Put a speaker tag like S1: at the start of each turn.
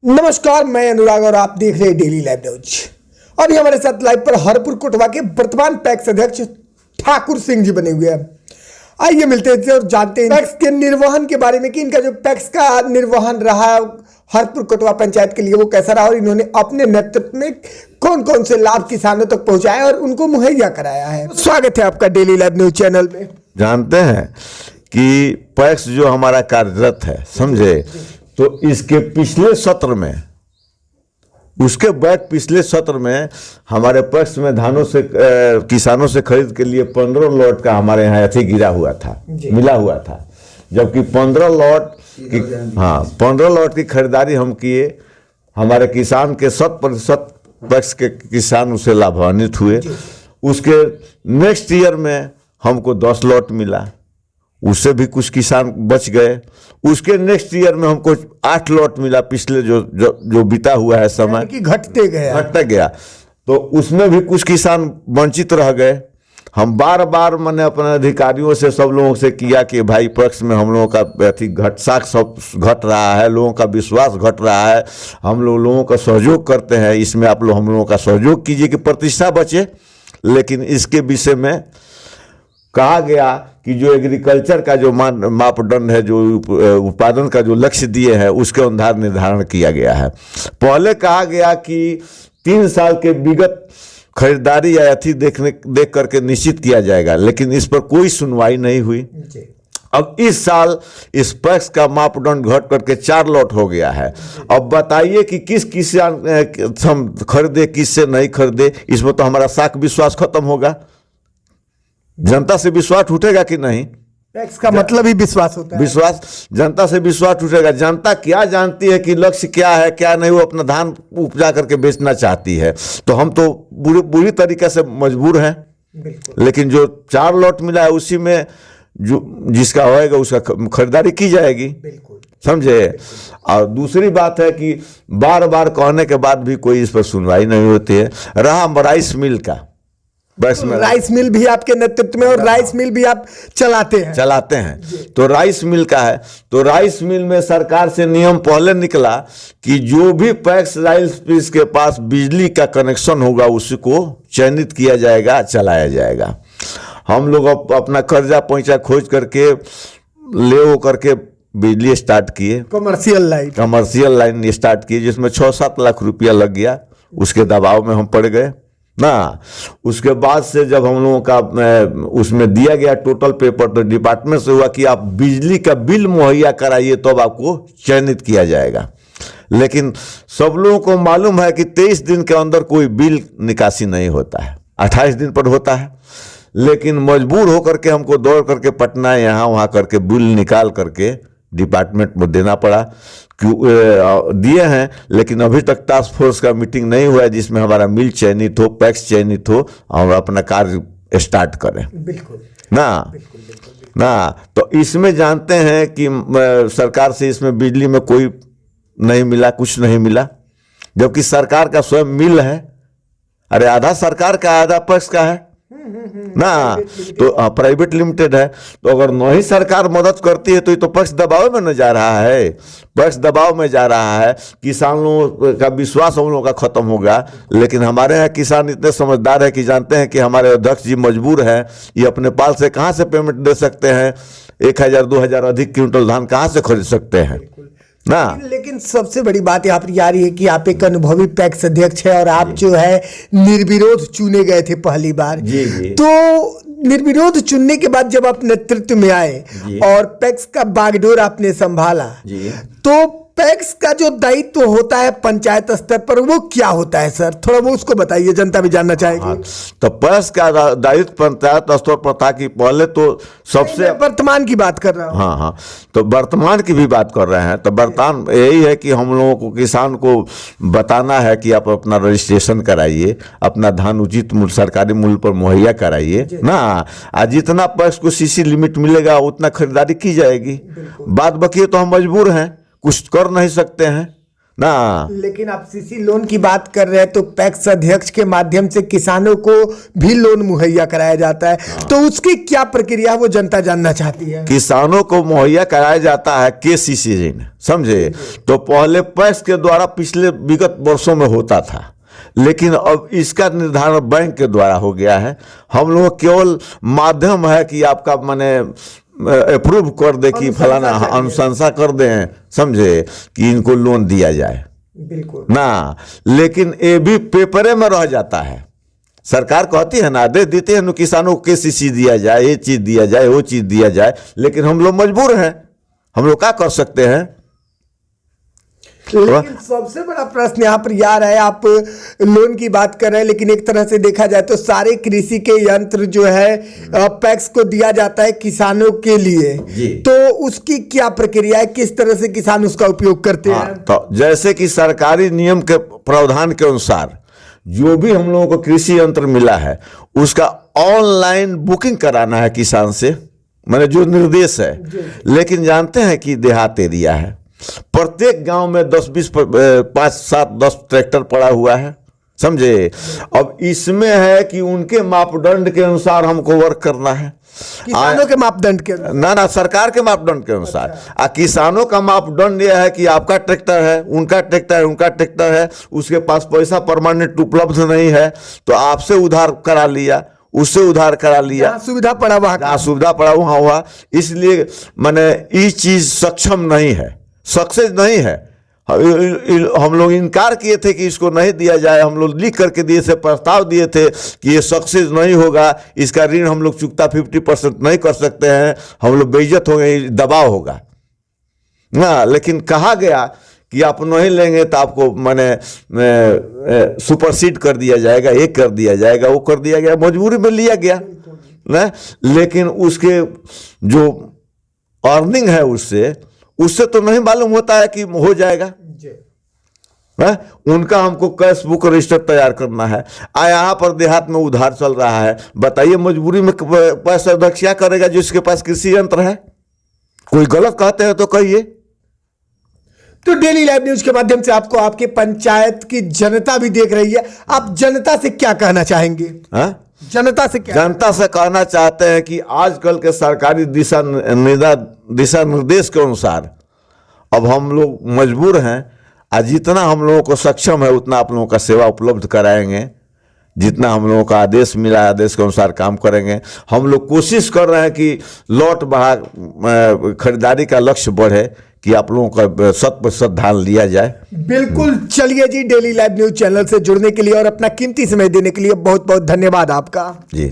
S1: नमस्कार, मैं अनुराग और आप देख रहे हैं डेली लाइव न्यूज। अभी हमारे साथ लाइव पर हरपुर कोटवा के वर्तमान पैक्स अध्यक्ष ठाकुर सिंह जी बने हुए हैं। आइए मिलते हैं और जानते हैं पैक्स के निर्वहन के बारे में कि इनका जो पैक्स का निर्वहन रहा हरपुर कोटवा पंचायत के लिए वो कैसा रहा और इन्होंने अपने नेतृत्व में कौन कौन से लाभ किसानों तक पहुंचाया और उनको मुहैया कराया है। स्वागत है आपका डेली लाइव न्यूज चैनल में।
S2: जानते हैं कि पैक्स जो हमारा कार्यरत है, समझे, तो इसके पिछले सत्र में, उसके बाद पिछले सत्र में हमारे पैक्स में धानों से किसानों से खरीद के लिए 15 लॉट का हमारे यहाँ अथी गिरा हुआ था, मिला हुआ था। जबकि 15 लॉट की खरीदारी हम किए। हमारे किसान के 100% पैक्स के किसान उससे लाभान्वित हुए। उसके नेक्स्ट ईयर में हमको 10 लॉट मिला, उससे भी कुछ किसान बच गए। उसके नेक्स्ट ईयर में हमको 8 लॉट मिला, पिछले जो बीता हुआ है समय
S1: कि घटते गया,
S2: तो उसमें भी कुछ किसान वंचित रह गए। हम बार बार मैंने अपने अधिकारियों से, सब लोगों से किया कि भाई पैक्स में हम लोगों का सब घट रहा है, लोगों का विश्वास घट रहा है, हम लोगों का सहयोग करते हैं, इसमें आप लोग हम लोगों का सहयोग कीजिए कि प्रतिष्ठा बचे। लेकिन इसके विषय में कहा गया कि जो एग्रीकल्चर का जो मापदंड है, जो उत्पादन का जो लक्ष्य दिए हैं, उसके अनुसार निर्धारण किया गया है। पहले कहा गया कि 3 साल के विगत खरीदारी या अथी देख करके निश्चित किया जाएगा, लेकिन इस पर कोई सुनवाई नहीं हुई। अब इस साल इस पैक्स का मापदंड घट करके 4 लॉट हो गया है। अब बताइए कि किस किसान हम खरीदे, किससे नहीं खरीदे। इसमें तो हमारा साख विश्वास खत्म होगा। जनता से विश्वास उठेगा कि नहीं?
S1: पैक्स का मतलब ही विश्वास होता है।
S2: विश्वास, जनता से विश्वास उठेगा। जनता क्या जानती है कि लक्ष्य क्या है क्या नहीं, वो अपना धान उपजा करके बेचना चाहती है। तो हम तो बुरी तरीके से मजबूर हैं। लेकिन जो 4 लॉट मिला है उसी में जो जिसका होएगा उसका खरीदारी की जाएगी, समझे। और दूसरी बात है कि बार बार कहने के बाद भी कोई इस पर सुनवाई नहीं होती है। रहा राइस मिल का, बस में
S1: राइस मिल भी आपके नेतृत्व में और राइस मिल भी आप चलाते हैं।
S2: तो राइस मिल का है, तो राइस मिल में सरकार से नियम पहले निकला कि जो भी पैक्स राइस मिल के पास बिजली का कनेक्शन होगा उसको चयनित किया जाएगा, चलाया जाएगा। हम लोग अपना कर्जा पैसा खोज करके ले वो करके बिजली स्टार्ट किए, कमर्शियल लाइन स्टार्ट किए, जिसमें 6-7 लाख रुपया लग गया। उसके दबाव में हम पड़ गए ना। उसके बाद से जब हम लोगों का उसमें दिया गया टोटल पेपर, तो डिपार्टमेंट से हुआ कि आप बिजली का बिल मुहैया कराइए तो अब आपको चयनित किया जाएगा। लेकिन सब लोगों को मालूम है कि 23 दिन के अंदर कोई बिल निकासी नहीं होता है, 28 दिन पर होता है। लेकिन मजबूर होकर के हमको दौड़ करके पटना यहाँ वहाँ करके बिल निकाल करके डिपार्टमेंट में देना पड़ा। दिए हैं, लेकिन अभी तक टास्क फोर्स का मीटिंग नहीं हुआ है जिसमें हमारा मिल चयनित हो, पैक्स चयनित हो, हम अपना कार्य स्टार्ट करें। ना तो इसमें जानते हैं कि सरकार से इसमें बिजली में कोई नहीं मिला, कुछ नहीं मिला, जबकि सरकार का स्वयं मिल है। अरे आधा सरकार का आधा पैक्स का है ना, तो प्राइवेट लिमिटेड है। तो अगर नहीं सरकार मदद करती है तो ये तो पैक्स दबाव में न जा रहा है, पैक्स दबाव में जा रहा है। किसानों का विश्वास हम लोगों का खत्म होगा। लेकिन हमारे यहाँ किसान इतने समझदार है कि जानते हैं कि हमारे अध्यक्ष जी मजबूर हैं, ये अपने पाल से कहाँ से पेमेंट दे सकते हैं, 1000-2000 अधिक क्विंटल धान कहाँ से खरीद सकते हैं ना।
S1: लेकिन सबसे बड़ी बात यहाँ पर आ रही है कि आप एक अनुभवी पैक्स अध्यक्ष है और आप जो है निर्विरोध चुने गए थे पहली बार। तो निर्विरोध चुनने के बाद जब आप नेतृत्व में आए और पैक्स का बागडोर आपने संभाला, तो पैक्स का जो दायित्व होता है पंचायत स्तर पर वो क्या होता है सर? थोड़ा वो उसको बताइए, जनता भी जानना चाहेगी।
S2: तो पैक्स का दायित्व पंचायत स्तर पर था कि पहले तो सबसे
S1: वर्तमान की बात कर रहा हूँ।
S2: हाँ, तो वर्तमान की भी बात कर रहे हैं। तो वर्तमान यही है कि हम लोगों को किसान को बताना है कि आप अपना रजिस्ट्रेशन कराइए, अपना धान उचित मूल्य सरकारी मूल्य पर मुहैया कराइए ना। आज जितना पैक्स को सीसी लिमिट मिलेगा उतना खरीदारी की जाएगी। बात बाकी तो हम मजबूर हैं, कुछ कर नहीं सकते हैं ना।
S1: लेकिन आप सीसी लोन की बात कर रहे हैं तो पैक्स अध्यक्ष के माध्यम से किसानों को भी लोन मुहैया कराया जाता है, तो उसकी क्या प्रक्रिया है वो जनता जानना चाहती है।
S2: किसानों को मुहैया कराया जाता है केसीसी ऋण, समझे। तो पहले पैक्स के द्वारा पिछले विगत वर्षों में होता था, लेकिन अब इसका निर्धारण बैंक के द्वारा हो गया है। हम लोग केवल माध्यम है कि आपका माने अप्रूव कर दे कि फलाना अनुशंसा कर दें, समझे, कि इनको लोन दिया जाए
S1: बिल्कुल
S2: ना। लेकिन ये भी पेपरे में रह जाता है। सरकार कहती है ना, आदेश देते हैं किसानों को केसीसी दिया जाए, ये चीज दिया जाए, वो चीज दिया जाए, लेकिन हम लोग मजबूर हैं। हम लोग क्या कर सकते हैं।
S1: लेकिन सबसे बड़ा प्रश्न यहाँ पर यार है, आप लोन की बात कर रहे हैं, लेकिन एक तरह से देखा जाए तो सारे कृषि के यंत्र जो है पैक्स को दिया जाता है किसानों के लिए, तो उसकी क्या प्रक्रिया है, किस तरह से किसान उसका उपयोग करते हैं।
S2: तो जैसे कि सरकारी नियम के प्रावधान के अनुसार जो भी हम लोगों को कृषि यंत्र मिला है उसका ऑनलाइन बुकिंग कराना है किसान से, मैंने जो निर्देश है। लेकिन जानते हैं कि देहात एरिया है, प्रत्येक गांव में 10-20 5-7-10 ट्रैक्टर पड़ा हुआ है, समझे। अब इसमें है कि उनके मापदंड के अनुसार हमको वर्क करना है,
S1: किसानों के मापदंड के अनुसार।
S2: ना सरकार के मापदंड के अनुसार। किसानों का मापदंड यह है कि आपका ट्रैक्टर है, उनका ट्रैक्टर है, उनका ट्रैक्टर है, उसके पास पैसा परमानेंट उपलब्ध नहीं है, तो आपसे उधार करा लिया, उससे उधार करा लिया,
S1: जहाँ सुविधा पड़ा वहाँ
S2: सुविधा पड़ा वहाँ हुआ। इसलिए मैंने ये चीज सक्षम नहीं है, सक्सेस नहीं है। हम लोग इनकार किए थे कि इसको नहीं दिया जाए, हम लोग लिख करके दिए थे, प्रस्ताव दिए थे कि ये सक्सेस नहीं होगा, इसका ऋण हम लोग चुकता 50% नहीं कर सकते हैं, हम लोग बेइज्जत होंगे, दबाव होगा ना। लेकिन कहा गया कि आप नहीं लेंगे तो आपको मैंने सुपरसीड कर दिया जाएगा, ये कर दिया जाएगा, वो कर दिया गया, मजबूरी में लिया गया ना। लेकिन उसके जो अर्निंग है उससे तो नहीं मालूम होता है कि हो जाएगा है? उनका हमको कैश बुक रजिस्टर तैयार करना है। यहाँ पर देहात में उधार चल रहा है, बताइए मजबूरी में पैसा अध्यक्ष क्या करेगा जिसके पास कृषि यंत्र है। कोई गलत कहते हैं तो कहिए।
S1: तो डेली लाइव न्यूज के माध्यम से आपको आपके पंचायत की जनता भी देख रही है, आप जनता से क्या कहना चाहेंगे। जनता से क्या,
S2: जनता से कहना चाहते हैं कि आजकल के सरकारी दिशा निर्देश के अनुसार अब हम लोग मजबूर हैं, जितना हम लोगों को सक्षम है उतना आप लोगों का सेवा उपलब्ध कराएंगे, जितना हम लोगों का आदेश मिला है आदेश के अनुसार काम करेंगे। हम लोग कोशिश कर रहे हैं कि लॉट बढ़ा खरीदारी का लक्ष्य बढ़े, कि आप लोगों का 100% धान लिया जाए।
S1: बिल्कुल। चलिए जी, डेली लाइव न्यूज चैनल से जुड़ने के लिए और अपना कीमती समय देने के लिए बहुत बहुत धन्यवाद आपका
S2: जी।